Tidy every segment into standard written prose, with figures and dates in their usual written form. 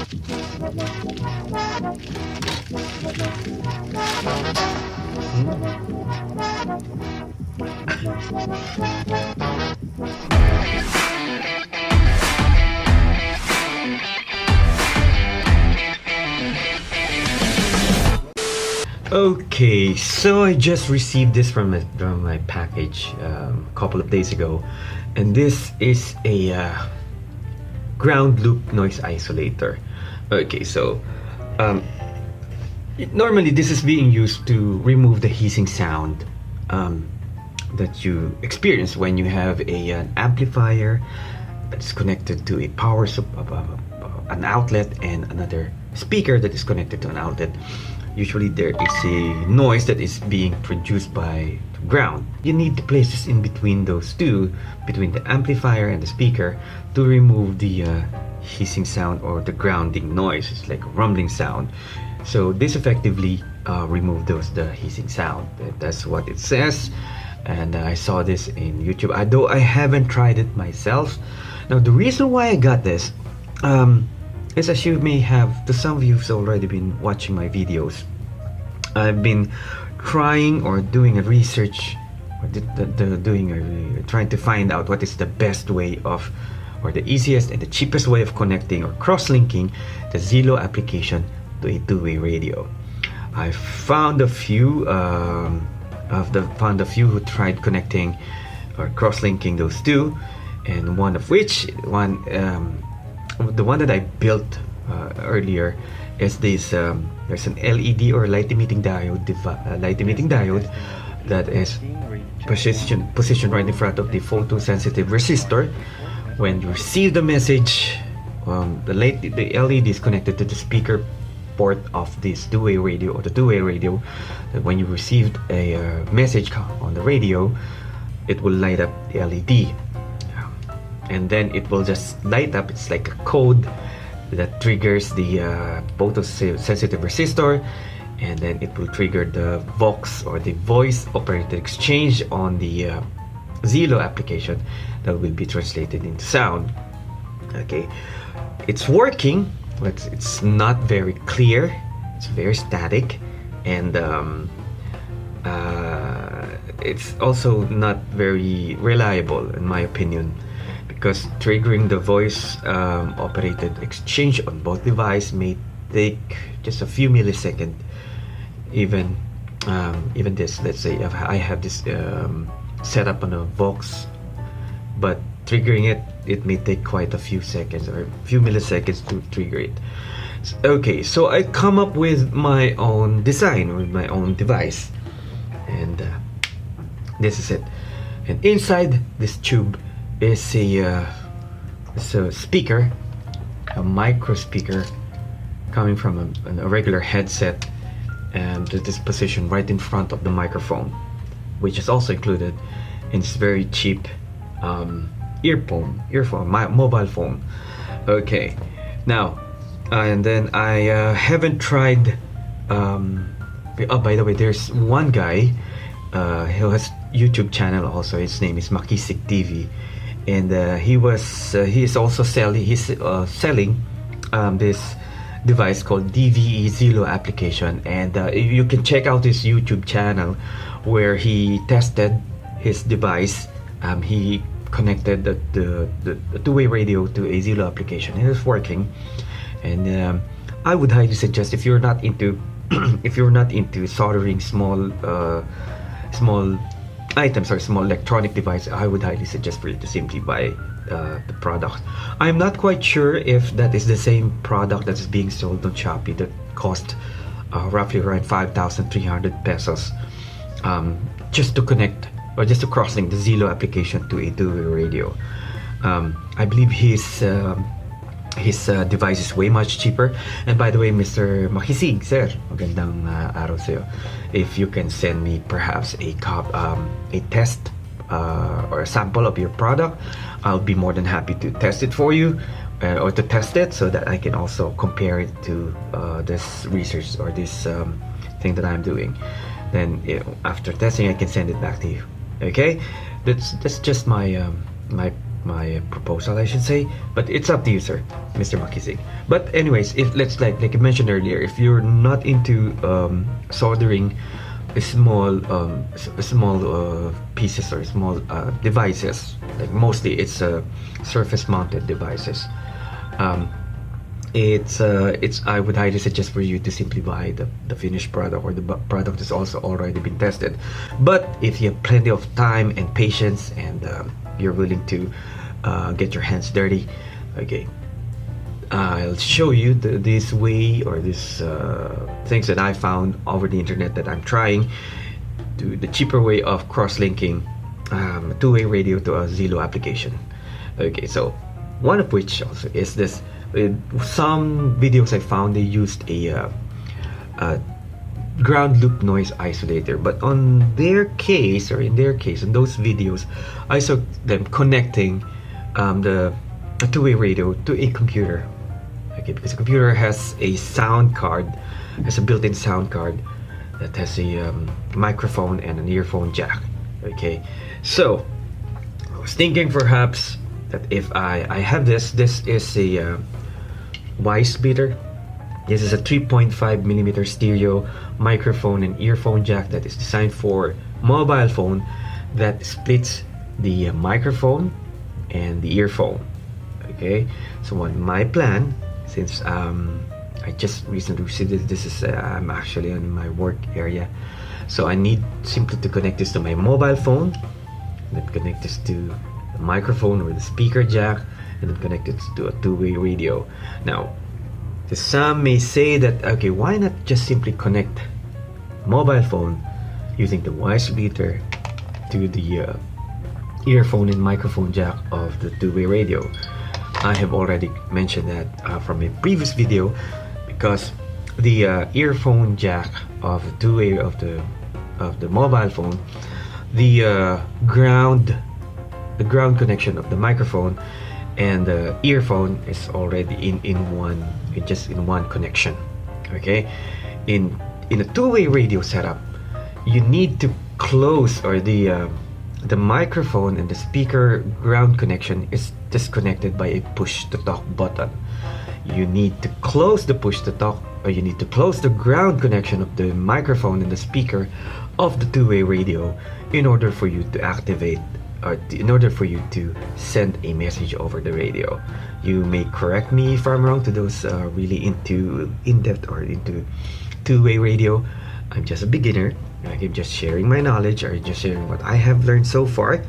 Okay, so I just received this from my package a couple of days ago, and this is a ground loop noise isolator. Okay, so normally this is being used to remove the hissing sound that you experience when you have an amplifier that's connected to a an outlet and another speaker that is connected to an outlet. Usually there is a noise that is being produced by the ground. You need to place this in between those two, between the amplifier and the speaker, to remove the hissing sound or the grounding noise. It's like a rumbling sound. So this effectively removes the hissing sound. That's what it says. And I saw this in YouTube, although I haven't tried it myself. Now the reason why I got this is, as you may have, to some of you who've already been watching my videos, I've been trying or doing a research, or trying to find out what is the best way of, or the easiest and the cheapest way of connecting or cross-linking the Zello application to a two-way radio. I found a few who tried connecting or cross-linking those two, and one of which, the one that I built earlier is this. There's an LED or light emitting diode that is positioned right in front of the photosensitive resistor. When you receive the message, the LED is connected to the speaker port of this two-way radio, or the two-way radio. That when you received a message on the radio, it will light up the LED. And then it will just light up. It's like a code that triggers the photosensitive resistor, and then it will trigger the Vox or the voice operated exchange on the Zello application that will be translated into sound. Okay, it's working, but it's not very clear. It's very static, and it's also not very reliable, in my opinion, because triggering the voice operated exchange on both devices may take just a few milliseconds. Even this, let's say I have this set up on a Vox, but triggering it may take quite a few seconds or a few milliseconds to trigger it. Okay, so I come up with my own design, with my own device, and this is it. And inside this tube is a speaker, a micro speaker coming from a regular headset, and it is positioned right in front of the microphone, which is also included in this very cheap mobile phone. Okay, now and then I haven't tried. Oh, by the way, there's one guy who has YouTube channel also. His name is Makisik TV. And he is also selling this device called DVE Zello application, and you can check out his YouTube channel where he tested his device. He connected the two-way radio to a Zello application, and it's working. And I would highly suggest, if you're not into soldering small items or small electronic device, I would highly suggest for you to simply buy the product. I'm not quite sure if that is the same product that is being sold on Shopee that cost roughly around 5,300 pesos just to connect or just to crosslink the Zello application to a two-way radio. I believe his device is way much cheaper. And by the way, Mr. Makisig, sir, magandang araw sa'yo. If you can send me perhaps a test or a sample of your product, I'll be more than happy to test it for you, or to test it so that I can also compare it to this research or this thing that I'm doing. Then after testing, I can send it back to you. Okay, that's just my my my proposal, I should say. But it's up to you, sir, Mr. Makisig. But anyways, if let's like I mentioned earlier, if you're not into soldering small pieces or small devices, like mostly it's surface mounted devices, it's I would highly suggest for you to simply buy the finished product, or the product that's also already been tested. But if you have plenty of time and patience, and you're willing to get your hands dirty, okay, I'll show you this way, or this things that I found over the internet that I'm trying to the cheaper way of cross-linking a two-way radio to a Zello application. Okay, so one of which also is this. Some videos I found, they used a ground loop noise isolator, but on their case, or in their case, in those videos, I saw them connecting a two-way radio to a computer. Okay, because the computer has a sound card, has a built-in sound card that has a microphone and an earphone jack. Okay, so I was thinking perhaps that if I have this is a wise splitter. This is a 3.5mm stereo microphone and earphone jack that is designed for mobile phone, that splits the microphone and the earphone. Okay, so on my plan, since I just recently received this is I'm actually in my work area, so I need simply to connect this to my mobile phone, then connect this to the microphone or the speaker jack, and then connect it to a two-way radio. Now, some may say that, okay, why not just simply connect mobile phone using the wire splitter to the earphone and microphone jack of the two-way radio? I have already mentioned that from a previous video, because the earphone jack of the two-way of the mobile phone, the ground connection of the microphone and the earphone is already in one connection. Okay, in a two-way radio setup, you need to close, or the microphone and the speaker ground connection is disconnected by a push to talk button. You need to close the push to talk, or you need to close the ground connection of the microphone and the speaker of the two-way radio in order for you to activate, or in order for you to send a message over the radio. You may correct me if I'm wrong, to those really into in-depth or into two-way radio. I'm just a beginner. I'm just sharing my knowledge, or just sharing what I have learned so far.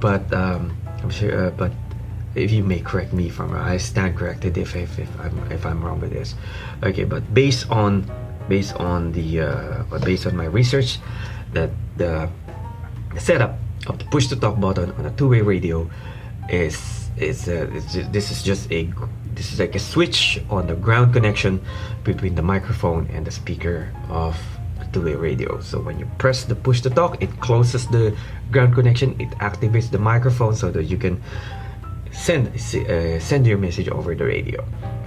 But I'm sure. But if you may correct me if I'm wrong, I stand corrected if I'm wrong with this. Okay, but based on my research, that the setup of the push to talk button on a two-way radio this is like a switch on the ground connection between the microphone and the speaker of a two-way radio. So when you press the push to talk, it closes the ground connection, it activates the microphone so that you can send your message over the radio.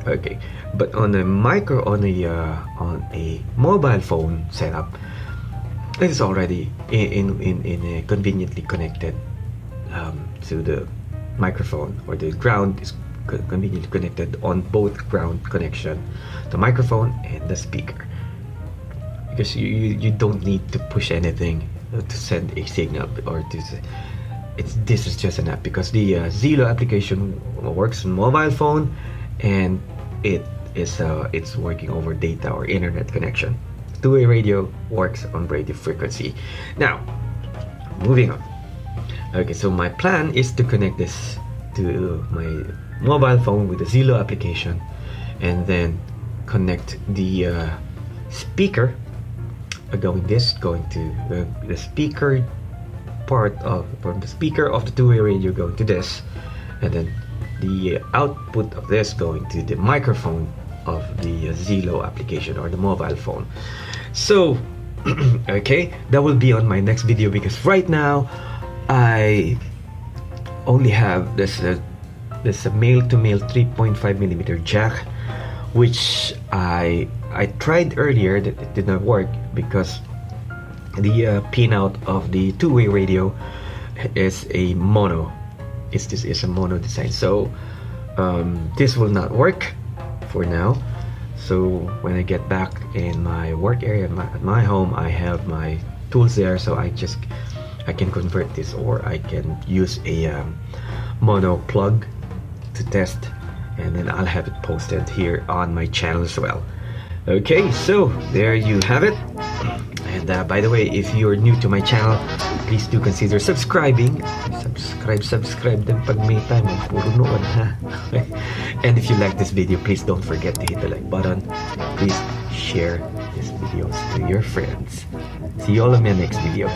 Okay, but on a mobile phone setup, it is already in a conveniently connected to the microphone, or the ground is conveniently connected on both ground connection, the microphone and the speaker, because you don't need to push anything to send a signal, or to this is just an app, because the Zello application works on mobile phone, and it's working over data or internet connection. Two-way radio works on radio frequency. Now, moving on. Okay, so my plan is to connect this to my mobile phone with the Zello application, and then connect the speaker going to the speaker part from the speaker of the two-way radio going to this, and then the output of this going to the microphone of the Zello application or the mobile phone. So okay, that will be on my next video, because right now I only have this male-to-male 3.5mm jack, which I tried earlier, that it did not work, because the pinout of the two-way radio is a mono this is a mono design. So this will not work for now. So when I get back in my work area at my home, I have my tools there, so I can convert this, or I can use a mono plug to test, and then I'll have it posted here on my channel as well. Okay, so there you have it. And by the way, if you're new to my channel, please do consider subscribing. Subscribe din pag may time. Puro noon, ha? And if you like this video, please don't forget to hit the like button. Please share these videos to your friends. See you all in my next video.